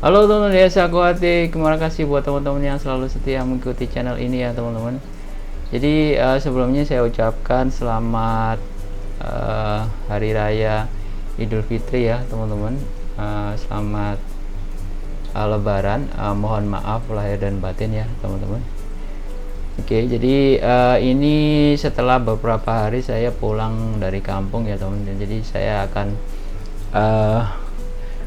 Halo teman-teman, ya aku Atik. Terima kasih buat teman-teman yang selalu setia mengikuti channel ini ya teman-teman. Jadi sebelumnya saya ucapkan selamat Hari Raya Idul Fitri ya teman-teman. Selamat Lebaran. Mohon maaf lahir dan batin ya teman-teman. Oke, jadi ini setelah beberapa hari saya pulang dari kampung ya teman-teman. Jadi saya akan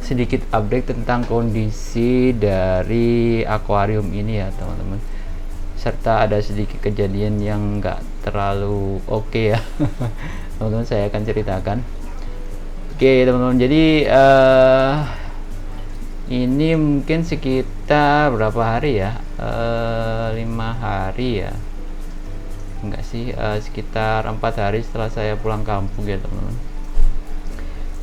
sedikit update tentang kondisi dari akuarium ini ya teman-teman, serta ada sedikit kejadian yang enggak terlalu oke ya teman-teman, saya akan ceritakan. Oke teman-teman, jadi ini mungkin sekitar berapa hari ya, 5 hari ya, enggak sih, sekitar 4 hari setelah saya pulang kampung ya teman-teman.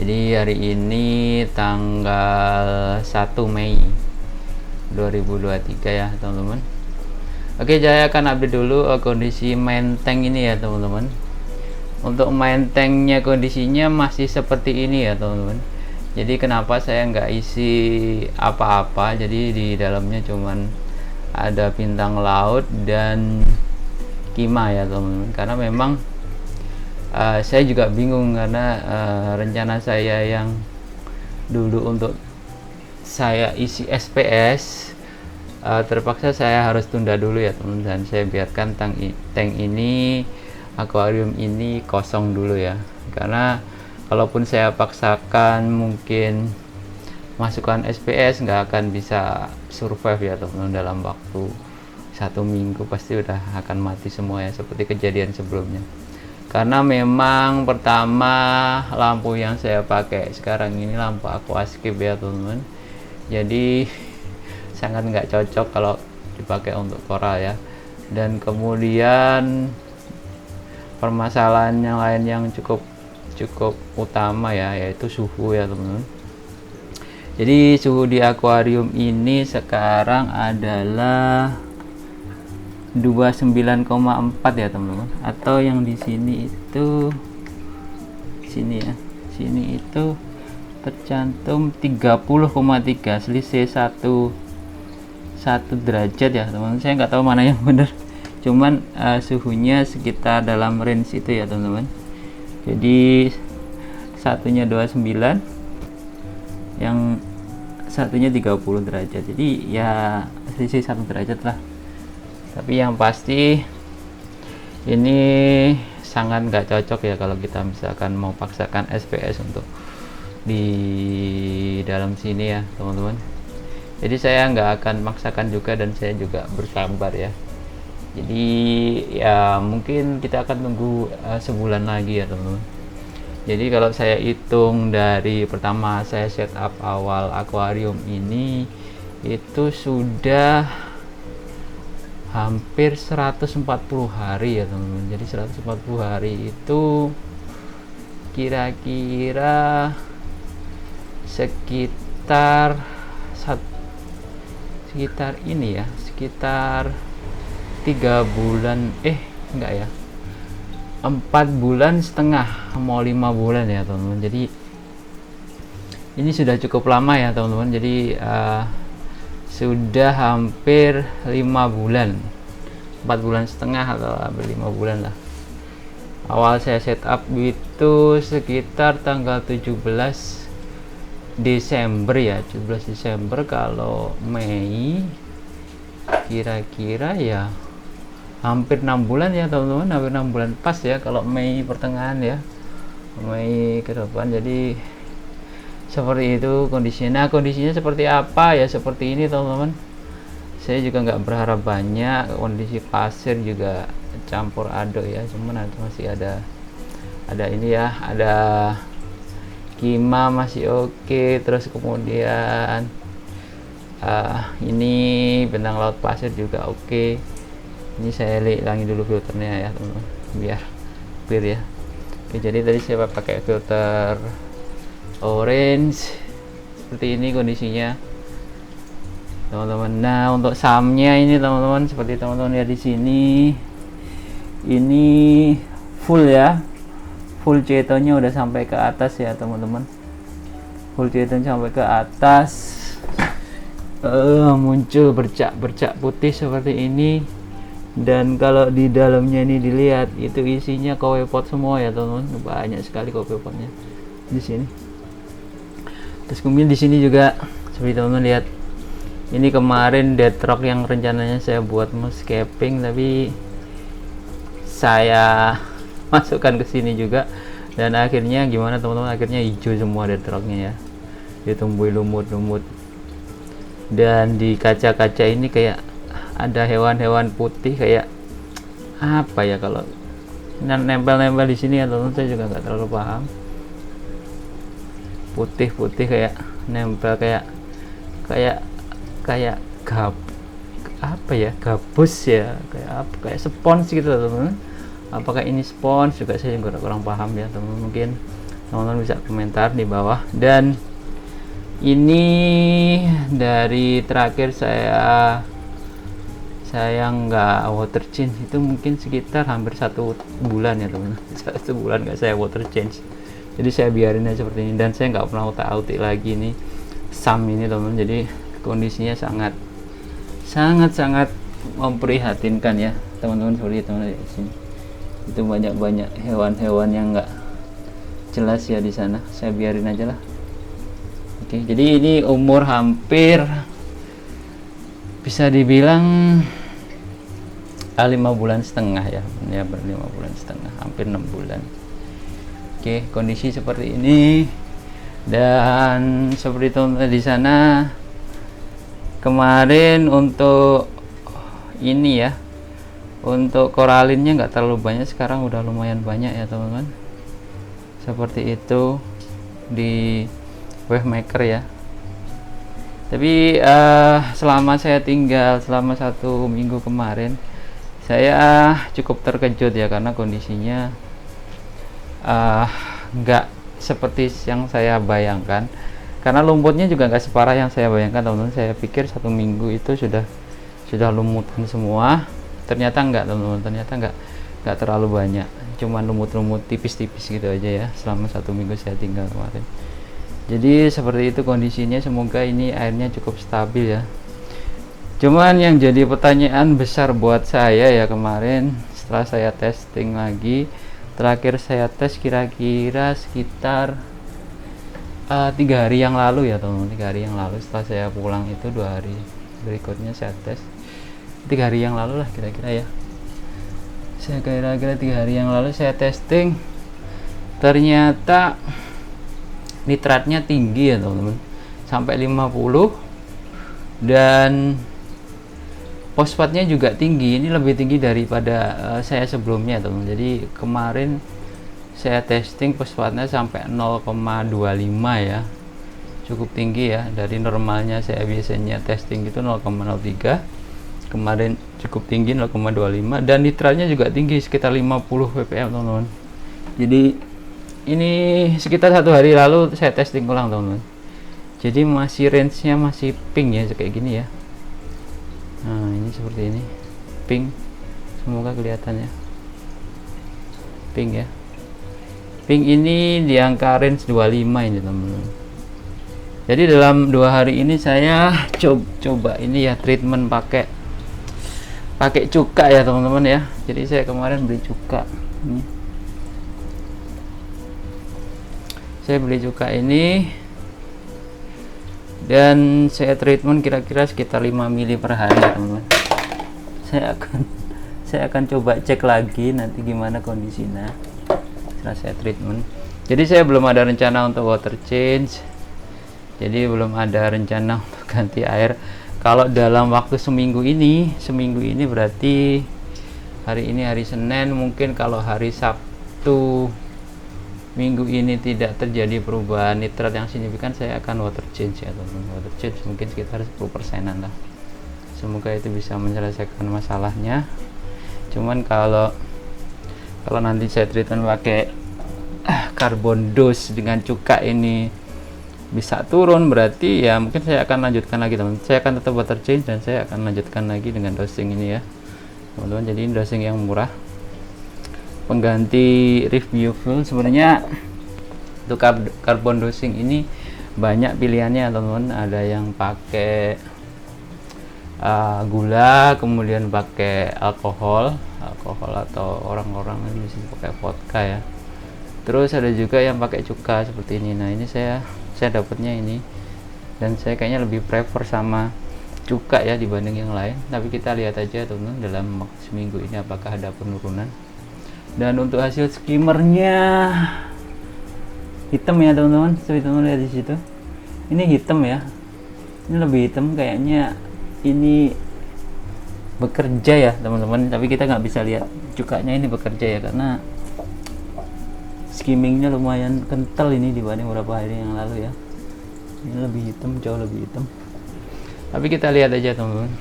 Jadi hari ini tanggal 1 Mei 2023 ya teman-teman. Oke, saya akan update dulu kondisi main tank ini ya teman-teman. Untuk main tanknya kondisinya masih seperti ini ya teman-teman. Jadi kenapa saya nggak isi apa-apa, jadi di dalamnya cuman ada bintang laut dan kima ya teman-teman. Karena memang saya juga bingung karena rencana saya yang dulu untuk saya isi SPS terpaksa saya harus tunda dulu ya teman-teman, dan saya biarkan tank ini, akuarium ini kosong dulu ya, karena kalaupun saya paksakan mungkin masukkan SPS nggak akan bisa survive ya teman-teman. Dalam waktu 1 minggu pasti udah akan mati semua ya, seperti kejadian sebelumnya. Karena memang pertama lampu yang saya pakai sekarang ini lampu aquascape ya teman-teman, jadi sangat nggak cocok kalau dipakai untuk coral ya. Dan kemudian permasalahan yang lain yang cukup utama ya, yaitu suhu ya teman-teman. Jadi suhu di akuarium ini sekarang adalah 29,4 ya teman-teman, atau yang di sini itu sini itu tercantum 30,3, selisih 1 derajat ya teman-teman. Saya nggak tahu mana yang benar, cuman suhunya sekitar dalam range itu ya teman-teman. Jadi satunya 29, yang satunya 30 derajat, jadi ya selisih 1 derajat lah. Tapi yang pasti ini sangat nggak cocok ya kalau kita misalkan mau paksakan SPS untuk di dalam sini ya teman-teman. Jadi saya nggak akan maksakan juga, dan saya juga bersabar ya. Jadi ya mungkin kita akan tunggu sebulan lagi ya teman-teman. Jadi kalau saya hitung dari pertama saya setup awal akuarium ini, itu sudah hampir 140 hari ya teman-teman. Jadi 140 hari itu kira-kira sekitar ini ya, sekitar 3 bulan, enggak ya, 4 bulan setengah mau 5 bulan ya teman-teman. Jadi ini sudah cukup lama ya teman-teman. Jadi sudah hampir 5 bulan, 4 bulan setengah atau hampir 5 bulan lah. Awal saya setup itu sekitar tanggal 17 Desember ya, 17 Desember. Kalau Mei kira-kira ya hampir 6 bulan ya teman-teman, hampir 6 bulan pas ya kalau Mei pertengahan ya, Mei ke depan. Jadi seperti itu kondisinya. Nah, kondisinya seperti apa ya, seperti ini teman-teman. Saya juga nggak berharap banyak, kondisi pasir juga campur aduk ya, cuman masih ada ini ya, ada kima masih oke. Terus kemudian ini bentang laut pasir juga oke. Ini saya hilangin dulu filternya ya teman-teman, biar clear ya. Oke, jadi tadi saya pakai filter orange, seperti ini kondisinya teman-teman. Nah, untuk samnya ini teman-teman, seperti teman-teman lihat di sini, Ini full ya, full cetonya udah sampai ke atas ya teman-teman, full cetonya sampai ke atas. Muncul bercak-bercak putih seperti ini. Dan kalau di dalamnya ini dilihat, itu isinya kowe pot semua ya teman-teman, banyak sekali kowe potnya di sini. Terus kemudian di sini juga seperti teman-teman lihat, ini kemarin deadrock yang rencananya saya buat moscaping, tapi saya masukkan ke sini juga, dan akhirnya gimana teman-teman, akhirnya hijau semua deadrocknya ya, ditumbuhi lumut-lumut. Dan di kaca-kaca ini kayak ada hewan-hewan putih, kayak apa ya, kalau nempel-nempel di sini ya teman-teman, saya juga nggak terlalu paham. Putih-putih kayak nempel, kayak apa ya, gabus ya, kayak apa, kayak spons gitu teman-teman. Apakah ini spons juga, saya juga kurang paham ya teman-teman. Mungkin teman-teman bisa komentar di bawah. Dan ini dari terakhir saya nggak water change itu mungkin sekitar hampir 1 bulan ya teman-teman. 1 bulan nggak saya water change, jadi saya biarin aja seperti ini. Dan saya nggak pernah utak-utik lagi nih SAM ini teman-teman. Jadi kondisinya sangat memprihatinkan ya teman-teman. Seperti teman-teman di sini itu banyak hewan-hewan yang nggak jelas ya di sana. Saya biarin aja lah. Oke, jadi ini umur hampir bisa dibilang 5,5 bulan ya, 5,5 bulan, hampir 6 bulan. Oke, kondisi seperti ini. Dan seperti teman-teman di sana kemarin, untuk ini ya, untuk koralinnya nggak terlalu banyak, sekarang udah lumayan banyak ya teman-teman. Seperti itu di Wavemaker ya. Tapi selama saya tinggal selama 1 minggu kemarin, saya cukup terkejut ya, karena kondisinya nggak seperti yang saya bayangkan. Karena lumpurnya juga nggak separah yang saya bayangkan teman-teman. Saya pikir 1 minggu itu sudah lumutan semua. Ternyata enggak teman-teman, ternyata enggak terlalu banyak, cuman lumut-lumut tipis-tipis gitu aja ya selama 1 minggu saya tinggal kemarin. Jadi seperti itu kondisinya. Semoga ini airnya cukup stabil ya. Cuman yang jadi pertanyaan besar buat saya ya, kemarin setelah saya testing lagi, terakhir saya tes kira-kira sekitar 3 hari yang lalu ya teman-teman. 3 hari yang lalu setelah saya pulang itu, 2 hari berikutnya saya tes. 3 hari yang lalu lah kira-kira ya. Saya kira-kira 3 hari yang lalu saya testing, ternyata nitratnya tinggi ya teman-teman, sampai 50, dan fosfatnya juga tinggi. Ini lebih tinggi daripada saya sebelumnya teman-teman. Jadi kemarin saya testing fosfatnya sampai 0,25 ya, cukup tinggi ya. Dari normalnya saya biasanya testing itu 0,03, kemarin cukup tinggi 0,25, dan nitratnya juga tinggi sekitar 50 ppm teman-teman. Jadi ini sekitar 1 hari lalu saya testing ulang teman-teman. Jadi masih range-nya masih pink ya, kayak gini ya. Nah ini seperti ini, pink, semoga kelihatannya pink ya. Pink ini di angka range 25 ini teman-teman. Jadi dalam 2 hari ini saya coba ini ya, treatment pakai cuka ya teman-teman ya. Jadi saya kemarin beli cuka ini. Saya beli cuka ini dan saya treatment kira-kira sekitar 5 mili per hari ya teman-teman. Saya akan coba cek lagi nanti gimana kondisinya setelah saya treatment. Jadi saya belum ada rencana untuk water change, jadi belum ada rencana untuk ganti air. Kalau dalam waktu seminggu ini berarti hari ini hari Senin, mungkin kalau hari Sabtu minggu ini tidak terjadi perubahan nitrat yang signifikan, saya akan water change ya teman-teman. Water change mungkin sekitar 10%-an lah. Semoga itu bisa menyelesaikan masalahnya. Cuman kalau nanti saya treatment pakai carbon dose dengan cuka ini bisa turun, berarti ya mungkin saya akan lanjutkan lagi teman-teman. Saya akan tetap water change dan saya akan lanjutkan lagi dengan dosing ini ya teman-teman. Jadi ini dosing yang murah, pengganti reef biofuel. Sebenarnya untuk carbon dosing ini banyak pilihannya teman-teman. Ada yang pakai gula, kemudian pakai alkohol atau orang-orang ini bisa pakai vodka ya. Terus ada juga yang pakai cuka seperti ini. Nah ini saya dapatnya ini, dan saya kayaknya lebih prefer sama cuka ya dibanding yang lain. Tapi kita lihat aja teman-teman dalam seminggu ini apakah ada penurunan. Dan untuk hasil skimmernya hitam ya teman-teman, seperti teman-teman lihat di situ. Ini hitam ya, ini lebih hitam, kayaknya ini bekerja ya teman-teman. Tapi kita nggak bisa lihat cukanya ini bekerja ya, karena skimmingnya lumayan kental ini dibanding beberapa hari yang lalu ya. Ini lebih hitam, jauh lebih hitam. Tapi kita lihat aja teman-teman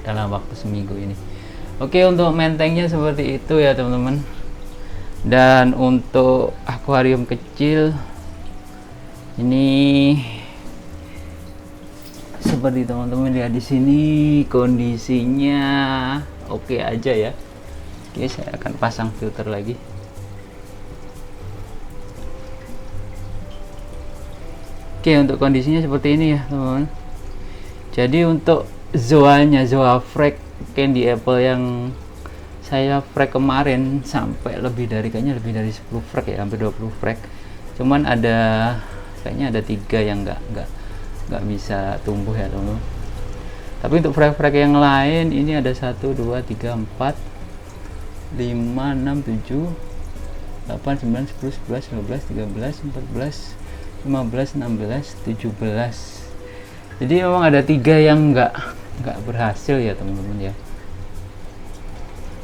dalam waktu seminggu ini. Oke, untuk mentengnya seperti itu ya teman-teman. Dan untuk akuarium kecil ini seperti teman-teman lihat di sini, kondisinya oke aja ya. Oke, saya akan pasang filter lagi. Oke, untuk kondisinya seperti ini ya teman-teman. Jadi untuk zoanya, zoa frag candy apple yang saya frag kemarin sampai kayaknya lebih dari 10 frag ya, hampir 20 frag. Cuman kayaknya ada 3 yang nggak bisa tumbuh ya teman-teman. Tapi untuk frag-frag yang lain ini ada 1, 2, 3, 4, 5, 6, 7, 8, 9, 10, 11, 12, 13, 14, 15, 16, 17. Jadi memang ada 3 yang nggak berhasil ya teman-teman ya.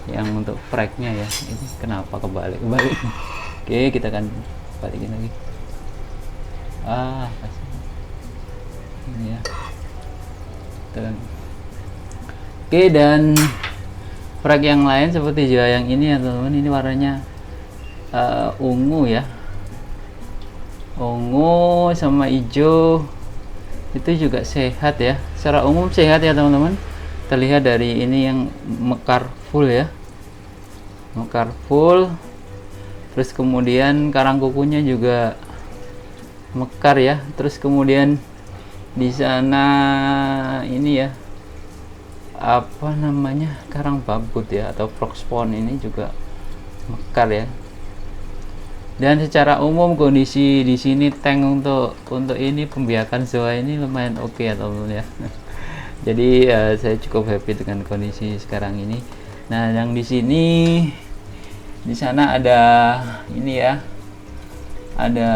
Yang untuk fragnya ya, ini kenapa kebalik. Oke, kita akan balikin lagi. Ini ya. Oke, dan frag yang lain seperti juga yang ini ya teman-teman, ini warnanya ungu ya. Ungu sama hijau itu juga sehat ya, secara umum sehat ya teman-teman. Terlihat dari ini yang mekar full ya, mekar full. Terus kemudian karang kukunya juga mekar ya. Terus kemudian di sana ini ya, apa namanya, karang babut ya atau frog spawn ini juga mekar ya. Dan secara umum kondisi di sini tank untuk ini pembiakan zoa ini lumayan oke ya teman-teman ya. Jadi saya cukup happy dengan kondisi sekarang ini. Nah, yang di sini, di sana ada ini ya, ada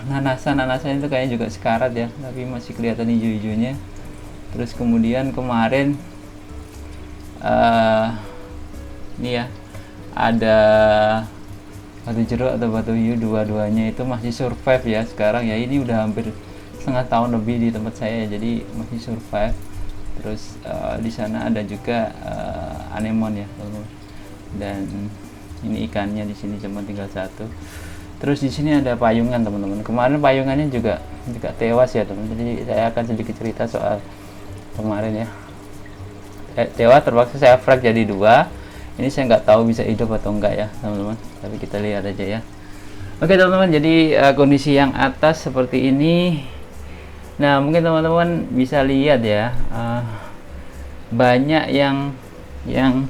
nanasan itu kayaknya juga sekarat ya, tapi masih kelihatan hijau-hijaunya. Terus kemudian kemarin ini ya, ada batu jeruk atau batu hiu, dua-duanya itu masih survive ya sekarang ya. Ini udah hampir setengah tahun lebih di tempat saya ya, jadi masih survive. Terus di sana ada juga anemon ya, dan ini ikannya di sini cuma tinggal 1. Terus di sini ada payungan teman-teman. Kemarin payungannya juga tewas ya teman-teman. Jadi saya akan sedikit cerita soal kemarin ya. Tewas, terpaksa saya frag jadi 2. Ini saya nggak tahu bisa hidup atau enggak ya teman-teman, tapi kita lihat aja ya. Oke teman-teman, jadi kondisi yang atas seperti ini. Nah, mungkin teman-teman bisa lihat ya, banyak yang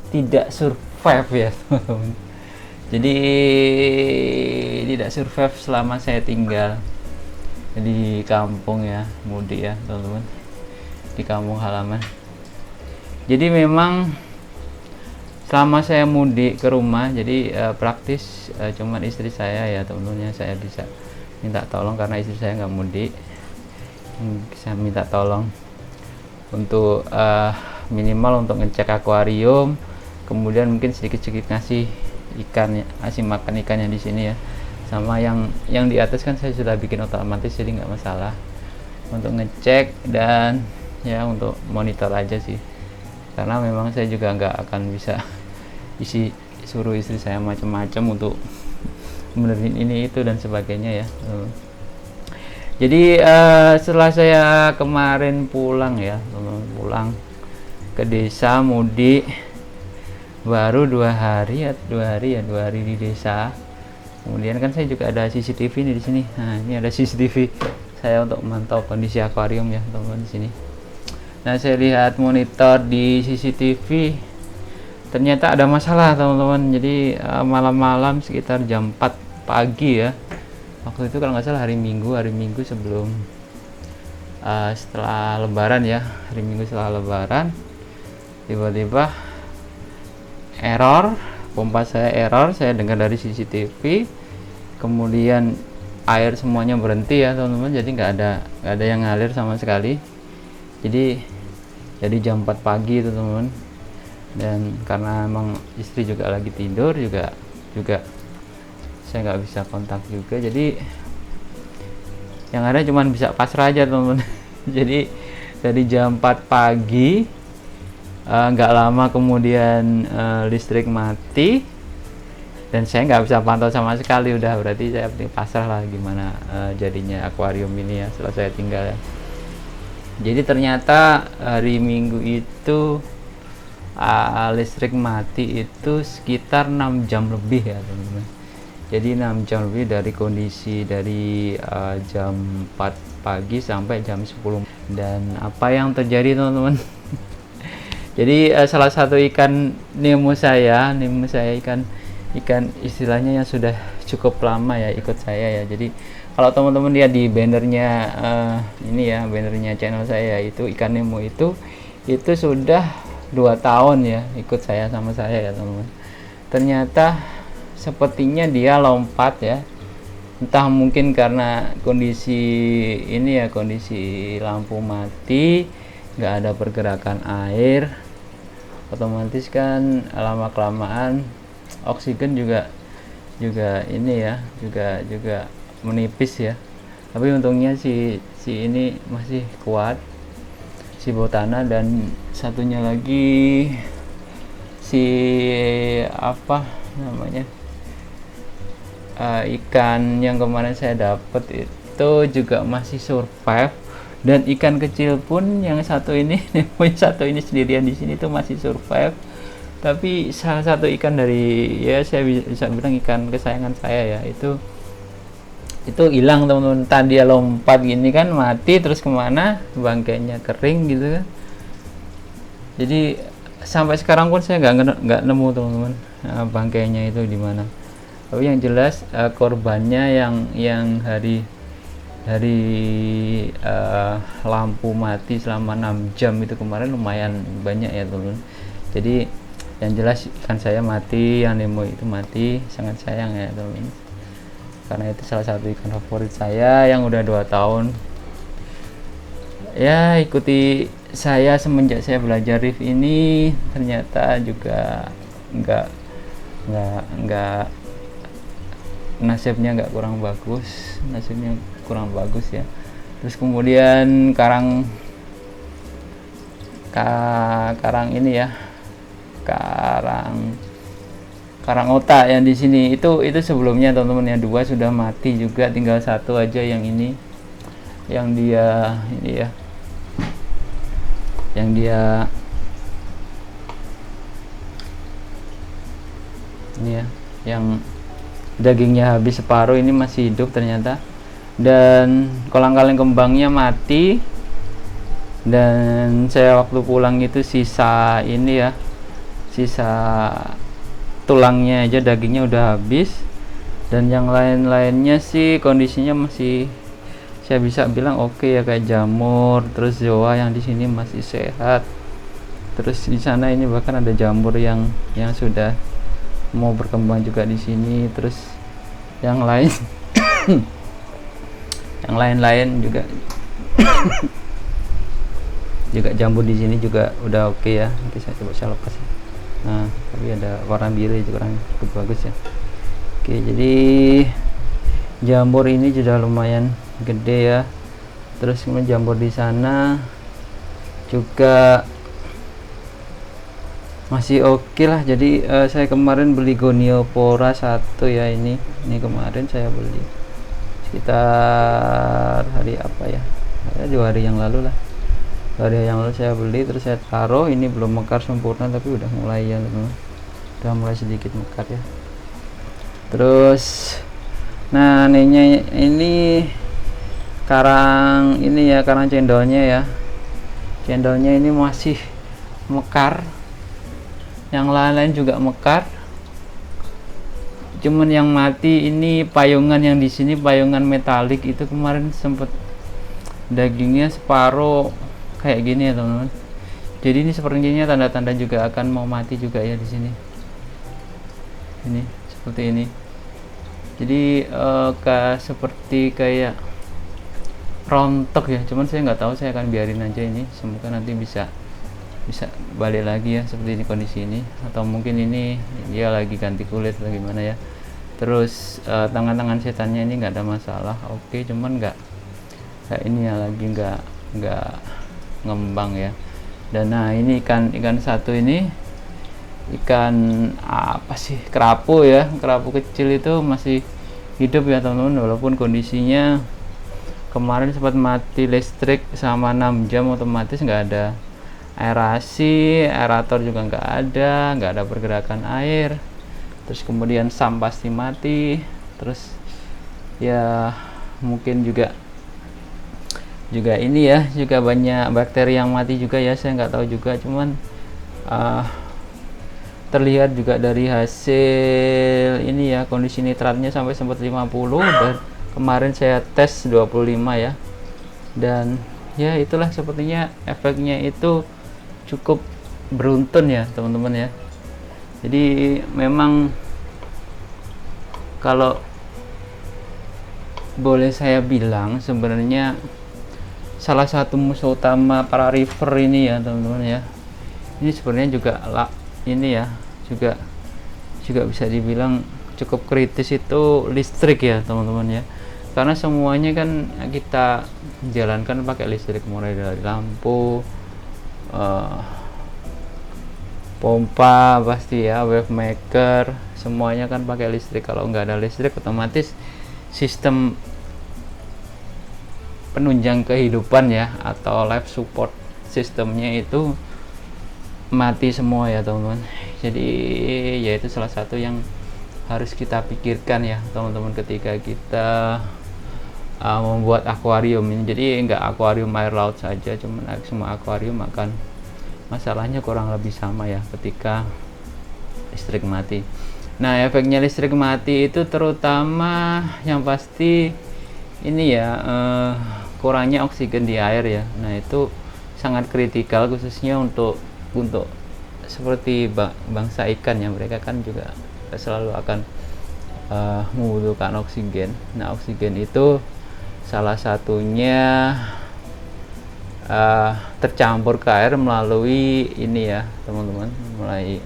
tidak survive ya teman-teman. Jadi tidak survive selama saya tinggal di kampung ya, mudik ya teman-teman, di kampung halaman. Jadi memang selama saya mudik ke rumah, jadi praktis cuman istri saya ya teman-teman, saya bisa minta tolong karena istri saya nggak mudik. Saya minta tolong untuk minimal untuk ngecek akuarium, kemudian mungkin sedikit-sedikit ngasih ikan, ngasih makan ikannya di sini ya. Sama yang di atas kan saya sudah bikin otomatis, jadi nggak masalah untuk ngecek dan ya untuk monitor aja sih. Karena memang saya juga nggak akan bisa suruh istri saya macam-macam untuk benerin ini itu dan sebagainya ya. Jadi setelah saya kemarin pulang ya, pulang ke desa mudik, baru 2 hari ya, 2 hari di desa. Kemudian kan saya juga ada CCTV nih di sini. Nah, ini ada CCTV saya untuk memantau kondisi akuarium ya teman-teman di sini. Nah, saya lihat monitor di CCTV, ternyata ada masalah teman-teman. Jadi malam-malam sekitar jam 4 pagi ya, waktu itu kalau nggak salah hari Minggu sebelum setelah Lebaran ya, hari Minggu setelah Lebaran, tiba-tiba error, pompa saya error, saya dengar dari CCTV. Kemudian air semuanya berhenti ya teman-teman, jadi nggak ada yang ngalir sama sekali. Jadi jam 4 pagi itu teman-teman, dan karena emang istri juga lagi tidur juga saya nggak bisa kontak juga, jadi yang ada cuman bisa pasrah aja teman-teman. Jadi dari jam 4 pagi nggak lama kemudian listrik mati dan saya nggak bisa pantau sama sekali. Udah berarti saya pasrah lah gimana jadinya akuarium ini ya setelah saya tinggal ya. Jadi ternyata hari Minggu itu listrik mati itu sekitar 6 jam lebih ya teman-teman. Jadi 6 jam lebih dari kondisi dari jam 4 pagi sampai jam 10. Dan apa yang terjadi teman-teman? Jadi salah satu ikan Nemo saya ikan istilahnya yang sudah cukup lama ya ikut saya ya. Jadi kalau teman-teman lihat di bannernya ini ya, bannernya channel saya itu ikan Nemo itu sudah 2 tahun ya ikut saya sama saya ya teman-teman. Ternyata sepertinya dia lompat ya, entah mungkin karena kondisi ini ya, kondisi lampu mati, nggak ada pergerakan air, otomatis kan lama kelamaan oksigen juga ini ya, juga menipis ya. Tapi untungnya si ini masih kuat, si Botana, dan satunya lagi si apa namanya, ikan yang kemarin saya dapat itu juga masih survive. Dan ikan kecil pun yang satu ini sendirian di sini tuh masih survive. Tapi salah satu ikan dari ya saya bisa bilang ikan kesayangan saya ya, itu hilang teman-teman. Tadi dia lompat gini kan mati, terus kemana, bangkainya kering gitu kan. Jadi sampai sekarang pun saya nggak nemu teman-teman bangkainya itu di mana. Tapi yang jelas korbannya yang hari lampu mati selama 6 jam itu kemarin lumayan banyak ya teman-teman. Jadi yang jelas ikan saya mati, yang Nemo itu mati, sangat sayang ya teman-teman. Karena itu salah satu ikan favorit saya yang udah 2 tahun ya ikuti saya semenjak saya belajar reef ini. Ternyata juga nggak nasibnya kurang bagus ya. Terus kemudian karang ini ya, karang otak yang di sini itu sebelumnya teman-teman, yang 2 sudah mati juga, tinggal 1 aja yang ini, yang dia ini ya, yang dia ini ya, yang dagingnya habis separuh, ini masih hidup ternyata. Dan kolang-kaling kembangnya mati. Dan saya waktu pulang itu sisa ini ya, sisa tulangnya aja, dagingnya udah habis. Dan yang lain-lainnya sih kondisinya masih saya bisa bilang oke ya, kayak jamur, terus zoa yang di sini masih sehat. Terus di sana ini bahkan ada jamur yang sudah mau berkembang juga di sini. Terus yang lain yang lain-lain juga juga jamur di sini juga udah oke ya. Nanti saya coba lepas ya. Nah, tapi ada warna biru juga cukup bagus ya. Oke, jadi jamur ini sudah lumayan gede ya. Terus kemudian jamur di sana juga masih oke lah. Jadi saya kemarin beli goniopora 1 ya, ini kemarin saya beli sekitar hari apa ya, 2 hari yang lalu lah. 2 hari yang lalu saya beli, terus saya taruh. Ini belum mekar sempurna tapi udah mulai ya teman-teman. udah mulai sedikit mekar ya. Terus nah ini karang ini ya, karang cendolnya ya, cendolnya ini masih mekar, yang lain-lain juga mekar, cuman yang mati ini payungan yang di sini, payungan metalik itu kemarin sempet dagingnya separuh kayak gini ya teman-teman. Jadi ini sepertinya tanda-tanda juga akan mau mati juga ya di sini. Ini seperti ini. Jadi seperti kayak rontok ya. Cuman saya nggak tahu, saya akan biarin aja ini. Semoga nanti bisa balik lagi ya seperti ini kondisi ini. Atau mungkin ini dia lagi ganti kulit atau gimana ya. Terus tangan-tangan setannya ini nggak ada masalah. Oke, cuman nggak kayak ini ya, lagi nggak ngembang ya. Dan nah ini ikan satu ini ikan apa sih, kerapu ya, kerapu kecil itu masih hidup ya teman-teman, walaupun kondisinya kemarin sempat mati listrik sama 6 jam otomatis, nggak ada aerasi, aerator juga nggak ada pergerakan air, terus kemudian SAM pasti mati, terus ya mungkin juga ini ya, juga banyak bakteri yang mati juga ya, saya nggak tahu juga. Cuman terlihat juga dari hasil ini ya, kondisi nitratnya sampai sempat 50 dan kemarin saya tes 25 ya. Dan ya itulah, sepertinya efeknya itu cukup beruntun ya teman-teman ya. Jadi memang kalau boleh saya bilang, sebenarnya salah satu musuh utama para river ini ya teman-teman ya, ini sebenarnya juga ini ya, juga bisa dibilang cukup kritis itu listrik ya teman-teman ya, karena semuanya kan kita jalankan pakai listrik, mulai dari lampu, pompa pasti ya, wave maker, semuanya kan pakai listrik. Kalau nggak ada listrik otomatis sistem penunjang kehidupan ya, atau life support sistemnya itu mati semua ya teman-teman. Jadi ya itu salah satu yang harus kita pikirkan ya teman-teman ketika kita membuat akuarium ini. Jadi nggak akuarium air laut saja, cuman semua akuarium akan masalahnya kurang lebih sama ya ketika listrik mati. Nah, efeknya listrik mati itu terutama yang pasti ini ya, kurangnya oksigen di air ya. Nah, itu sangat kritikal khususnya untuk seperti bangsa ikan ya, mereka kan juga selalu akan membutuhkan oksigen. Nah, oksigen itu salah satunya tercampur ke air melalui ini ya teman-teman, mulai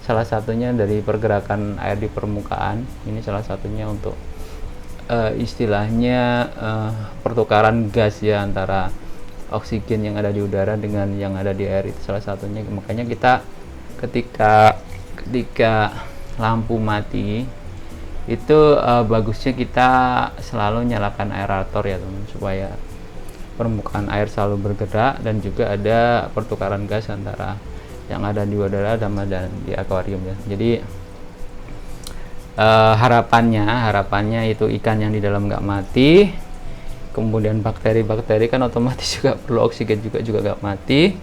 salah satunya dari pergerakan air di permukaan. Ini salah satunya untuk istilahnya pertukaran gas ya, antara oksigen yang ada di udara dengan yang ada di air, itu salah satunya. Makanya kita ketika lampu mati itu bagusnya kita selalu nyalakan aerator ya teman, supaya permukaan air selalu bergerak dan juga ada pertukaran gas antara yang ada di udara dan di akuarium ya. Jadi harapannya itu ikan yang di dalam nggak mati, kemudian bakteri kan otomatis juga perlu oksigen juga nggak mati.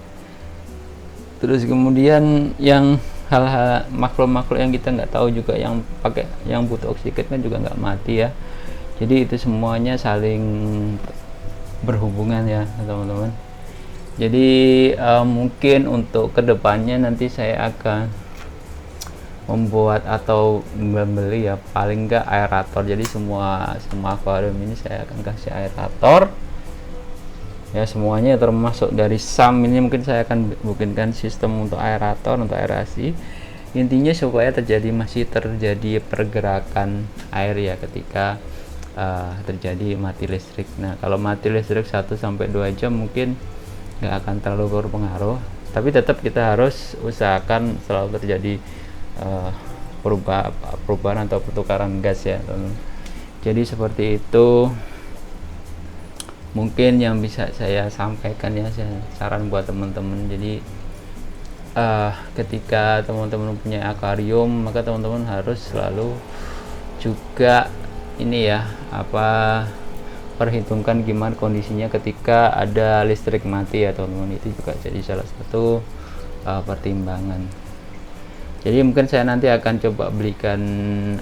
Terus kemudian yang hal-hal makhluk yang kita nggak tahu juga yang butuh oksigen kan juga nggak mati ya. Jadi itu semuanya saling berhubungan ya teman-teman. Jadi mungkin untuk kedepannya nanti saya akan membuat atau membeli ya paling enggak aerator. Jadi semua akuarium ini saya akan kasih aerator ya, semuanya termasuk dari SAM ini mungkin saya akan bikinkan sistem untuk aerator, untuk aerasi. Intinya supaya masih terjadi pergerakan air ya ketika terjadi mati listrik. Nah, kalau mati listrik 1-2 jam mungkin nggak akan terlalu berpengaruh, tapi tetap kita harus usahakan selalu terjadi perubahan atau pertukaran gas ya teman. Jadi seperti itu mungkin yang bisa saya sampaikan ya, saran buat teman-teman. Jadi ketika teman-teman punya akuarium, maka teman-teman harus selalu juga ini ya, perhitungkan gimana kondisinya ketika ada listrik mati ya teman-teman. Itu juga jadi salah satu pertimbangan. Jadi mungkin saya nanti akan coba belikan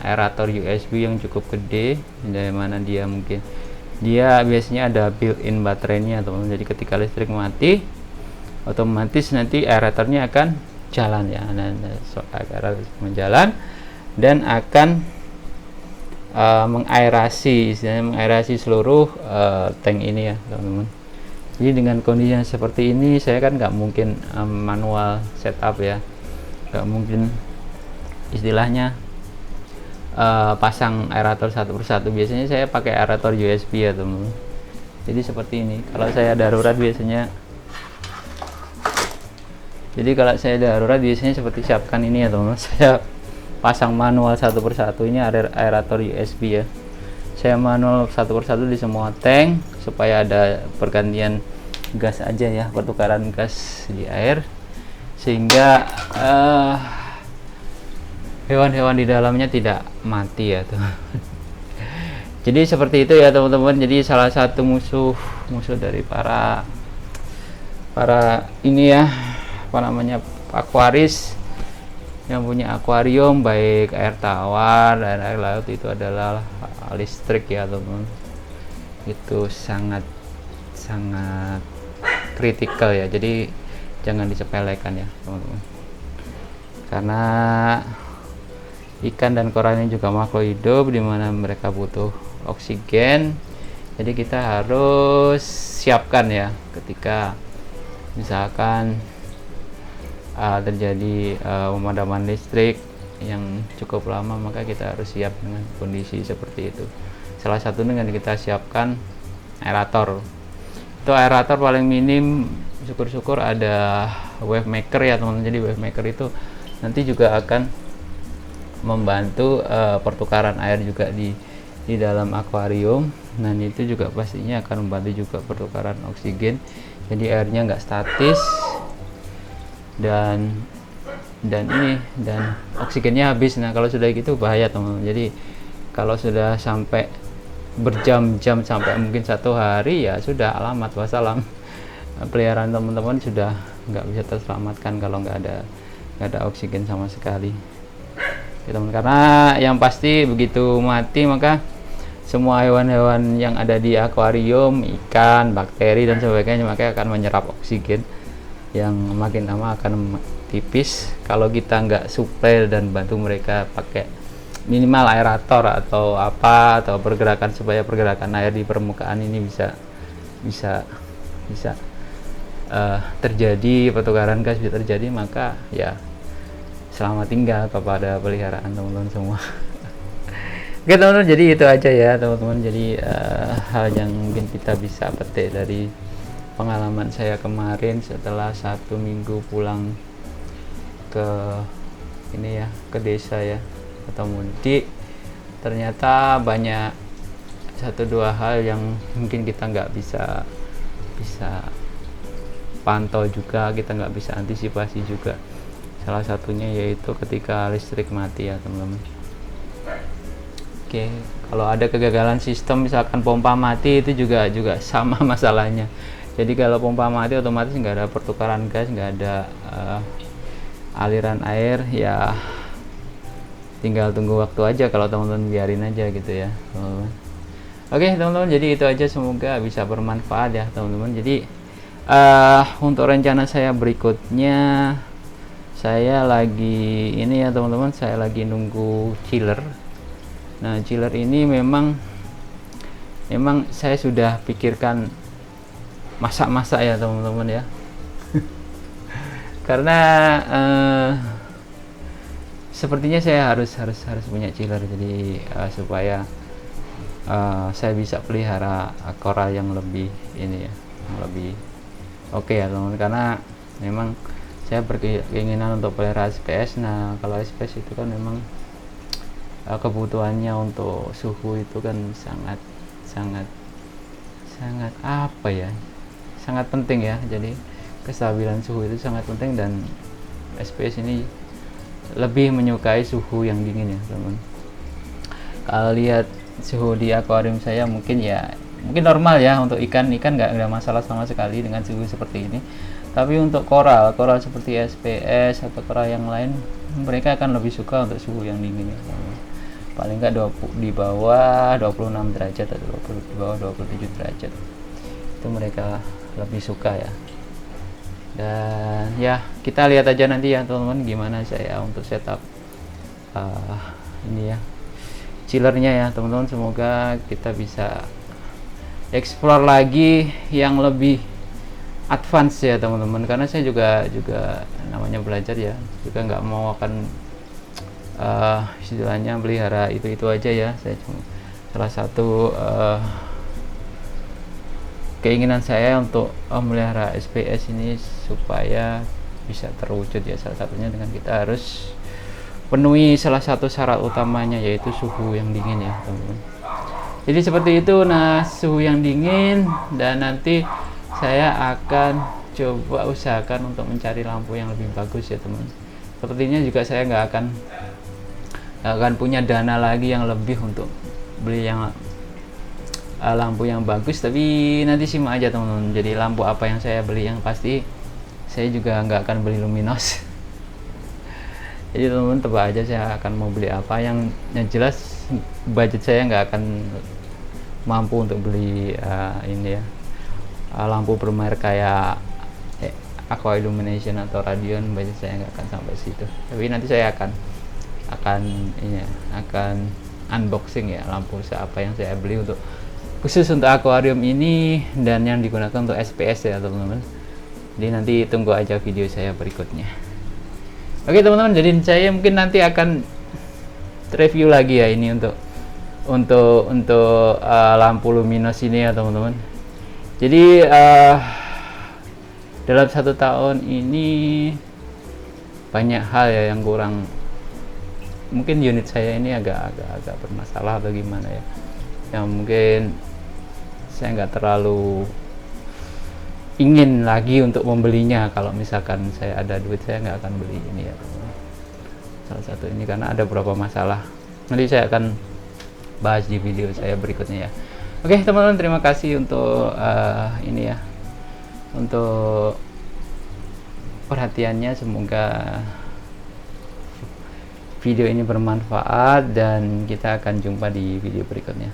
aerator USB yang cukup gede, dari mana dia mungkin dia biasanya ada built-in baterainya teman-teman. Jadi ketika listrik mati, otomatis nanti aeratornya akan jalan ya, dan aerator menjalan dan akan mengaerasi, istilahnya mengaerasi seluruh tank ini ya teman-teman. Jadi dengan kondisi yang seperti ini, saya kan nggak mungkin manual setup ya, nggak mungkin istilahnya pasang aerator satu persatu. Biasanya saya pakai aerator USB ya teman-teman. Jadi seperti ini. Kalau saya darurat biasanya seperti siapkan ini ya teman-teman. Saya pasang manual satu persatu. Ini aerator USB ya. Saya manual satu persatu di semua tank supaya ada pergantian gas aja ya, pertukaran gas di air, sehingga hewan-hewan di dalamnya tidak mati ya teman. Jadi seperti itu ya teman-teman. Jadi salah satu musuh dari para ini ya, aquaris yang punya akuarium, baik air tawar dan air laut, itu adalah listrik ya teman-teman. Itu sangat kritikal ya. Jadi jangan disepelekan ya teman-teman, karena ikan dan koral ini juga makhluk hidup di mana mereka butuh oksigen. Jadi kita harus siapkan ya, ketika misalkan terjadi pemadaman listrik yang cukup lama, maka kita harus siap dengan kondisi seperti itu. Salah satu dengan kita siapkan aerator. Itu aerator paling minim, syukur-syukur ada wave maker ya teman-teman. Jadi wave maker itu nanti juga akan membantu pertukaran air juga di dalam akuarium. Nah itu juga pastinya akan membantu juga pertukaran oksigen. Jadi airnya nggak statis dan oksigennya habis. Nah kalau sudah gitu bahaya teman-teman. Jadi kalau sudah sampai berjam-jam, sampai mungkin 1 hari, ya sudah, alamat wassalam, peliharaan teman-teman sudah nggak bisa terselamatkan kalau nggak ada oksigen sama sekali ya teman. Karena yang pasti begitu mati, maka semua hewan-hewan yang ada di akuarium, ikan, bakteri dan sebagainya, maka akan menyerap oksigen yang makin lama akan tipis kalau kita nggak supply dan bantu mereka pakai minimal aerator atau pergerakan, supaya pergerakan air di permukaan ini bisa terjadi, pertukaran gas bisa terjadi, maka ya selamat tinggal kepada peliharaan teman-teman semua. Oke teman-teman, jadi itu aja ya teman-teman. Jadi hal yang mungkin kita bisa petik dari pengalaman saya kemarin setelah 1 minggu pulang ke desa ya, atau mudik. Ternyata banyak 1-2 hal yang mungkin kita nggak bisa pantau juga, kita nggak bisa antisipasi juga. Salah satunya yaitu ketika listrik mati ya teman-teman. Oke, kalau ada kegagalan sistem, misalkan pompa mati, itu juga sama masalahnya. Jadi kalau pompa mati, otomatis nggak ada pertukaran gas, nggak ada aliran air, ya tinggal tunggu waktu aja kalau teman-teman biarin aja gitu ya teman-teman. Oke teman-teman, jadi itu aja, semoga bisa bermanfaat ya teman-teman. Jadi untuk rencana saya berikutnya, saya lagi ini ya teman-teman, saya lagi nunggu chiller. Nah chiller ini memang saya sudah pikirkan masak-masak ya teman-teman ya. Karena sepertinya saya harus punya chiller, jadi supaya saya bisa pelihara koral yang lebih ini ya, yang lebih oke ya teman-teman. Karena memang saya berkeinginan untuk pelihara SPS. Nah kalau SPS itu kan memang kebutuhannya untuk suhu itu kan sangat apa ya, sangat penting ya. Jadi kestabilan suhu itu sangat penting, dan SPS ini lebih menyukai suhu yang dingin ya teman-teman. Kalau lihat suhu di akuarium saya mungkin normal ya, untuk ikan nggak ada masalah sama sekali dengan suhu seperti ini. Tapi untuk koral seperti SPS atau koral yang lain, mereka akan lebih suka untuk suhu yang dingin ya teman-teman. Paling nggak di bawah 26 derajat atau di bawah 27 derajat itu mereka lebih suka ya. Dan ya kita lihat aja nanti ya teman-teman gimana saya untuk setup ini ya chillernya ya teman-teman. Semoga kita bisa explore lagi yang lebih advance ya teman-teman, karena saya juga namanya belajar ya, juga nggak mau akan istilahnya pelihara itu aja ya. Saya cuma salah satu keinginan saya untuk memelihara SPS ini supaya bisa terwujud ya, salah satunya dengan kita harus penuhi salah satu syarat utamanya, yaitu suhu yang dingin ya teman-teman. Jadi seperti itu. Nah, suhu yang dingin, dan nanti saya akan coba usahakan untuk mencari lampu yang lebih bagus ya teman. Sepertinya juga saya nggak akan punya dana lagi yang lebih untuk beli yang lampu yang bagus, tapi nanti simak aja teman-teman. Jadi lampu apa yang saya beli, yang pasti saya juga nggak akan beli luminos. Jadi teman-teman tebak aja saya akan mau beli apa. Yang jelas budget saya nggak akan mampu untuk beli ini ya, lampu bermerek kayak Aqua Illumination atau Radion. Budget saya nggak akan sampai situ, tapi nanti saya akan unboxing ya lampu apa yang saya beli untuk khusus untuk akuarium ini dan yang digunakan untuk SPS ya teman-teman. Jadi nanti tunggu aja video saya berikutnya. Oke teman-teman, jadi saya mungkin nanti akan review lagi ya ini untuk lampu luminos ini ya teman-teman. Jadi dalam 1 tahun ini banyak hal ya yang kurang. Mungkin unit saya ini agak bermasalah atau gimana ya, yang mungkin saya nggak terlalu ingin lagi untuk membelinya. Kalau misalkan saya ada duit, saya nggak akan beli ini ya teman-teman. Salah satu ini karena ada beberapa masalah, nanti saya akan bahas di video saya berikutnya ya. Oke teman-teman, terima kasih untuk ini ya, untuk perhatiannya. Semoga video ini bermanfaat dan kita akan jumpa di video berikutnya.